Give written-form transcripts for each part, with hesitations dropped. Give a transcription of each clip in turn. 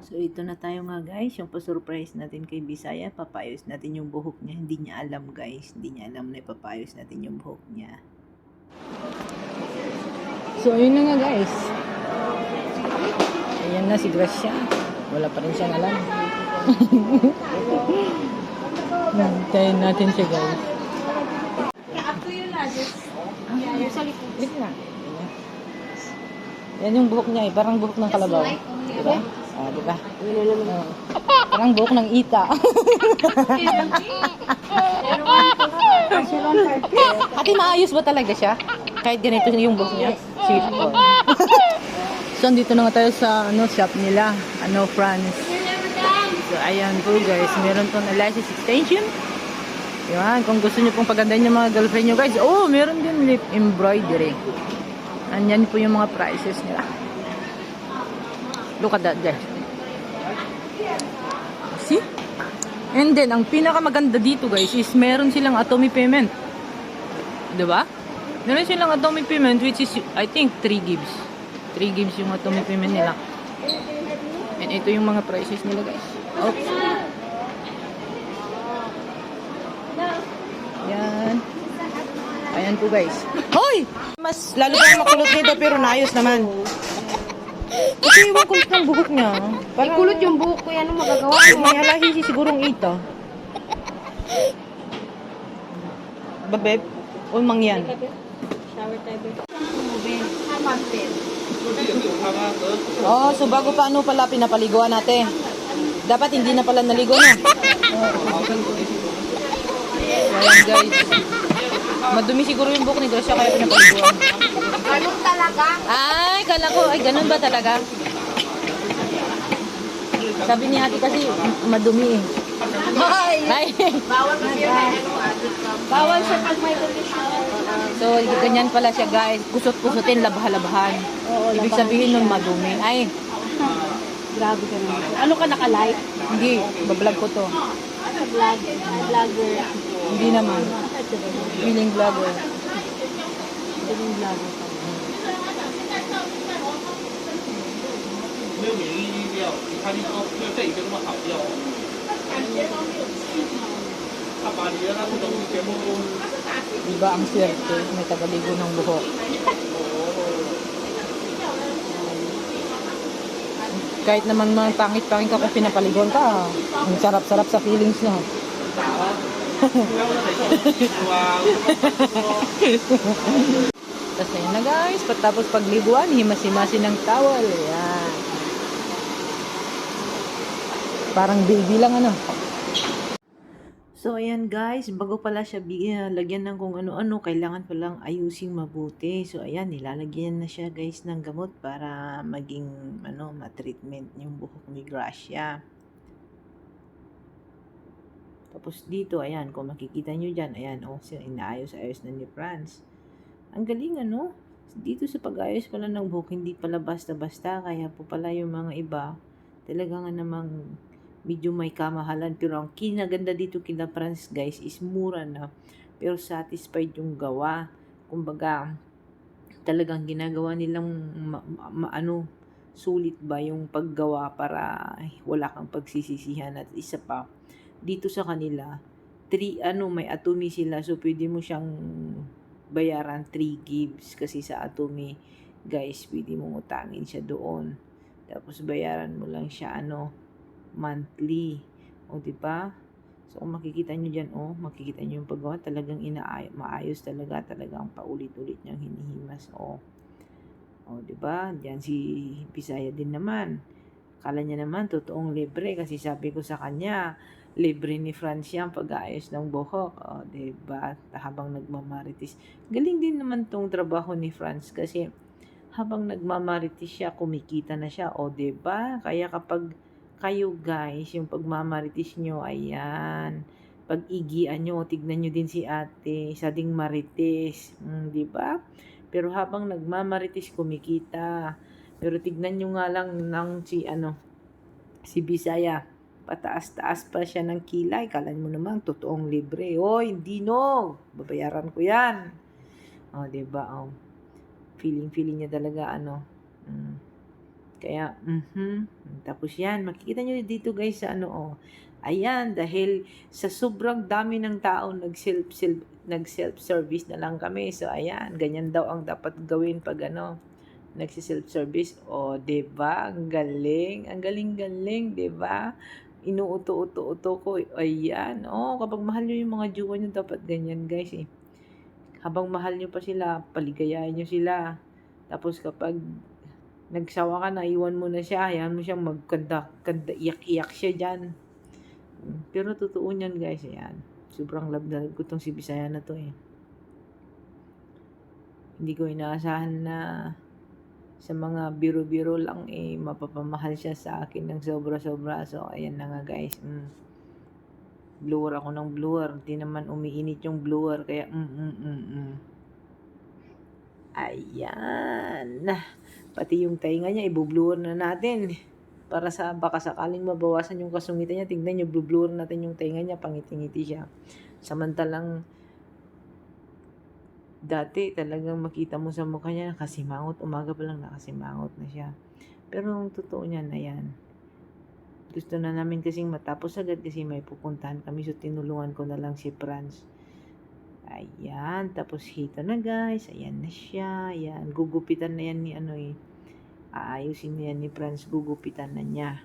So, ito na tayo nga guys, yung pa-surprise natin kay Bisaya, papayos natin yung buhok niya. Hindi niya alam guys, hindi niya alam na ipapayos natin yung buhok niya. So, ayun na nga guys. Ayan na si Gracia. Wala pa rin siyang alam. Hintayin natin siya guys. Yan yung buhok niya eh, parang buhok ng kalabaw. Diba? Ah, diba? Parang buhok ng ita. Ate, maayos ba talaga siya? Kahit ganito yung buhok niya? Sipon. So, andito na nga tayo sa shop nila. France. So, ayan po guys. Meron pong elastic extension. Yan. Kung gusto nyo pong pagandahin yung mga girlfriend nyo guys. Oh, meron din lip embroidery. Andyan po yung mga prices nila. Look at that guys. See? And then, ang pinakamaganda dito guys is meron silang atomic payment. Diba? Meron silang atomic payment which is, I think, 3 gigs. 3 gigs yung atomic payment nila. And ito yung mga prices nila guys. Oops. Yan. Ayan po guys. Hoy! Mas lalo pang makulot nito pero naayos naman. Kasi yung kulot ng buhok niya. Parang kulot yung buhok ko, yan ang magagawa mo. May halahin si sigurong ito. Babeb? O mangyan? Shower tayo. Oh, so bago pa pala pinapaliguan natin. Dapat hindi na pala naligo na. Ayan guys. Madumi siguro yung buhok ni Gracia kaya pinapaliguan. Ganun talaga? Ay, kala ko. Ay, ganun ba talaga? Sabi ni ate kasi madumi eh. Ay. Bawal kasi bawal siya pag may conditioner. So, ganyan pala siya guys. Kusot-kusotin, labah-labahan. Ibig sabihin nun madumi. Ay, Grabe ka naman. Ano ka naka-live? hindi. Bablog ko to. Ano vlog? Vlogger. Hindi naman. Feeling vlogger. Feeling vlogger. 没有免疫力药，你看你说因为这一个那么好药，他把你的那个东西全部都 Diba ang swerte? May tagaligo ng buhok. Kahit naman mga pangit-pangit ka kung pinapaligon ka, ang sarap-sarap sa feelings niya. Tapos ayun na guys, patapos pagliguan, himas-himasin ng towel. Yan. Parang baby lang ano. So ayan guys, bago pala siya lagyan ng kung ano-ano, kailangan palang ayusing mabuti. So ayan, nilalagyan na siya guys ng gamot para maging ma-treatment yung buhok ni Gracia. Tapos dito, ayan, kung makikita nyo dyan, ayan, inaayos-ayos na ni Franz. Ang galing dito sa pag-ayos pala ng buhok, hindi pala basta-basta, kaya po pala yung mga iba, talaga nga namang medyo may kamahalan. Pero ang kinaganda dito kina Franz guys is mura na, pero satisfied yung gawa. Kumbaga, talagang ginagawa nilang sulit ba yung paggawa para wala kang pagsisisihan. At isa pa, dito sa kanila, may Atomy sila, so pwede mo siyang bayaran 3 gigs kasi sa Atomy guys, pwede mong utangin siya doon. Tapos bayaran mo lang siya monthly. O diba? So kung makikita nyo dyan, makikita nyo yung paggawa, talagang maayos talagang paulit-ulit niyang hinihimas. O diba? Diyan si Bisaya din naman. Kala niya naman totoong libre kasi sabi ko sa kanya, libre ni Francia ang pag-aayos ng buhok. O diba? Habang nagmamaritis. Galing din naman tong trabaho ni Franz kasi habang nagmamaritis siya, kumikita na siya. O diba? Kaya kapag kayo guys, yung pagmamaritis nyo, ayan, pag-igian nyo, tignan nyo din si ate, isa ding maritis, diba? Pero habang nagmamaritis, kumikita. Pero tignan nyo nga lang si Bisaya, pataas-taas pa siya ng kilay, kalan mo naman, totoong libre. Oy, hindi babayaran ko yan. O, diba? Feeling niya talaga, Kaya, tapos yan, makikita nyo dito guys sa ano, oh. Ayan, dahil sa sobrang dami ng tao, nag-self-service na lang kami. So, ayan, ganyan daw ang dapat gawin pag ano, nagsi-self-service. O, diba? Ang galing. Ang galing-galing, diba? Inuuto-uto-uto ko. Ayan. Oh, kapag mahal nyo yung mga jowa nyo, dapat ganyan guys eh. Habang mahal nyo pa sila, paligayahin nyo sila. Tapos kapag nagsawa ka na, iwan mo na siya, hayaan mo siyang magkanda, iyak-iyak siya dyan. Pero totoo niyan guys, ayan. Sobrang love na love ko tong si Bisaya na to eh. Hindi ko inaasahan na sa mga biro-biro lang eh, mapapamahal siya sa akin ng sobra-sobra. So, ayan na nga guys. Blower ako ng blower. Hindi naman umiinit yung blower. Kaya, Ayan. Pati yung tainga niya, ibublower na natin. Para sa baka sakaling mabawasan yung kasungitan niya, tignan nyo, blue natin yung tainga niya, pangiti-ngiti siya. Samantalang, dati talagang makita mo sa mukha niya, nakasimangot, umaga pa lang nakasimangot na siya. Pero ang totoo niya na yan, gusto na namin kasing matapos agad kasi may pupuntahan kami, so tinulungan ko na lang si Franz. Ayan, tapos hito na guys, ayan na siya, ayan, gugupitan na yan ni ano eh. Aayusin niya ni Franz, gugupitan na niya.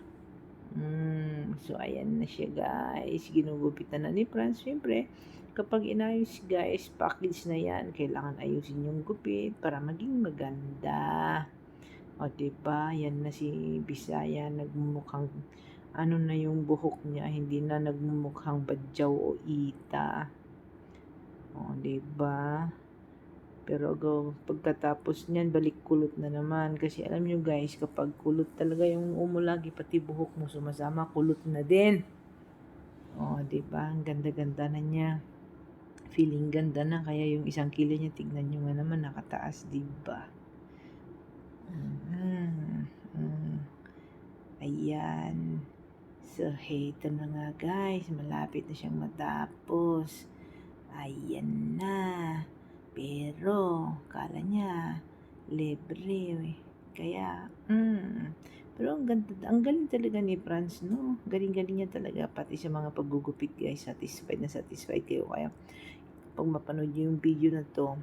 So, ayan na siya guys. Ginugupitan na ni Franz. Siyempre, kapag inayos guys, package na yan. Kailangan ayusin yung gupit para maging maganda. O, diba? Yan na si Bisaya. Nagmumukhang, ano na yung buhok niya. Hindi na nagmumukhang badyaw o ita. O, diba? Pero pagkatapos niyan, balik kulot na naman. Kasi alam nyo guys, kapag kulot talaga yung umo lagi, pati buhok mo sumasama, kulot na din. O, diba? Ang ganda-ganda na niya. Feeling ganda na. Kaya yung isang kilo niya, tignan nyo nga naman, nakataas, diba? Ayan. So, heto na nga guys. Malapit na siyang matapos. Ayan na. Pero, kala niya, libre. Kaya, pero ang galing talaga ni Franz, no? Galing-galing niya talaga, pati sa mga paggugupit, guys. Satisfied na satisfied kayo. Kaya, pag mapanood niyo yung video na to,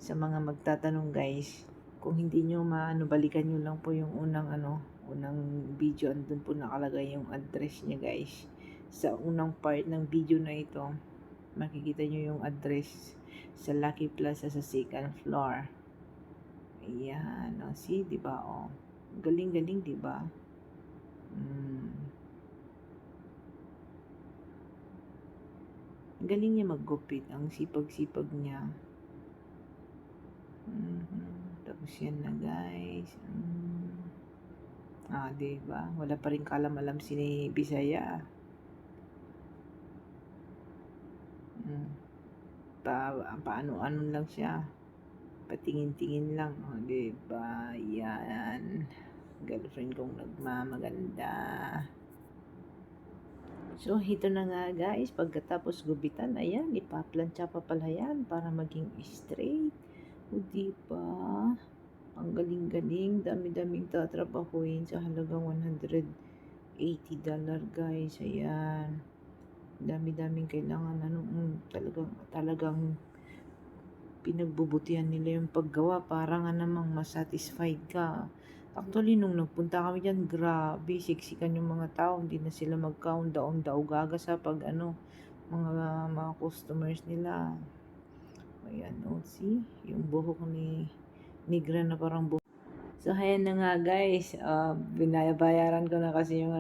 sa mga magtatanong, guys, kung hindi niyo balikan niyo lang po yung unang video. Andun po nakalagay yung address niya, guys. Sa unang part ng video na ito, makikita niyo yung address sa Lucky Plaza sa second floor. Ayan, see, diba, galing-galing, diba? Galing niya maggupit, ang sipag-sipag niya. Tapos yan na, guys. Diba? Wala pa rin kalam-alam si Bisaya. Paano-ano lang siya, patingin-tingin lang, diba? Yan, girlfriend kong nagmamaganda. So, ito na nga guys, pagkatapos gubitan, ayan, ipaplantsa pa pala yan para maging straight. O, diba? Ang galing-galing, dami-daming tatrabahuin sa halagang $180 guys. Ayan, dami-daming kailangan, talagang pinagbubutihan nila yung paggawa para nga namang masatisfied ka. Actually, nung nagpunta kami dyan, grabe, siksikan yung mga tao, hindi na sila mag-count, daog-gaga sa mga customers nila. Ayan, see, yung buhok ni Nigra na parang buhok. So, ayan na nga guys, binayabayaran ko na kasi yung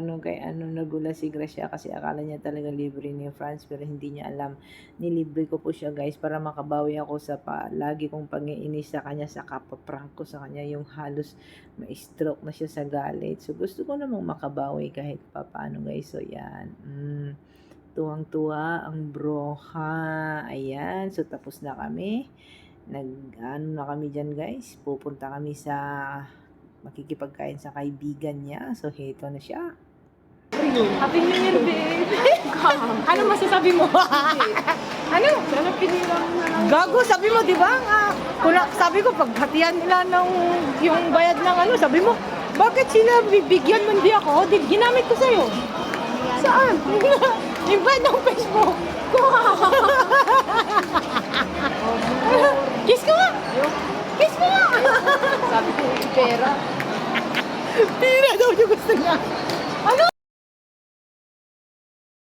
nagula si Gracia kasi akala niya talaga libre ni Franz, pero hindi niya alam, nilibre ko po siya guys para makabawi ako sa lagi kong pag-iinis sa kanya, sa kapaprank ko sa kanya, yung halos ma-stroke na siya sa galit. So, gusto ko namang makabawi kahit paano guys. So, yan, tuwang-tuwa ang broha. Ayan, so tapos na kami. Na kami dyan guys, pupunta kami sa makikipagkain sa kaibigan niya. So, heto na siya. Happy New Year, babe! Ano masasabi mo? Ano? Sana pinirang na lang. Gago, sabi mo, di ba? Sabi ko, paghatian nila yung bayad ng sabi mo, Bakit sila bibigyan mo hindi ako? Ginamit ko sa'yo. Saan? Invite ng Facebook. Kiss ko nga. Kiss ko nga. Sabi ko, pera. Pira daw yung gusto niya. Ano?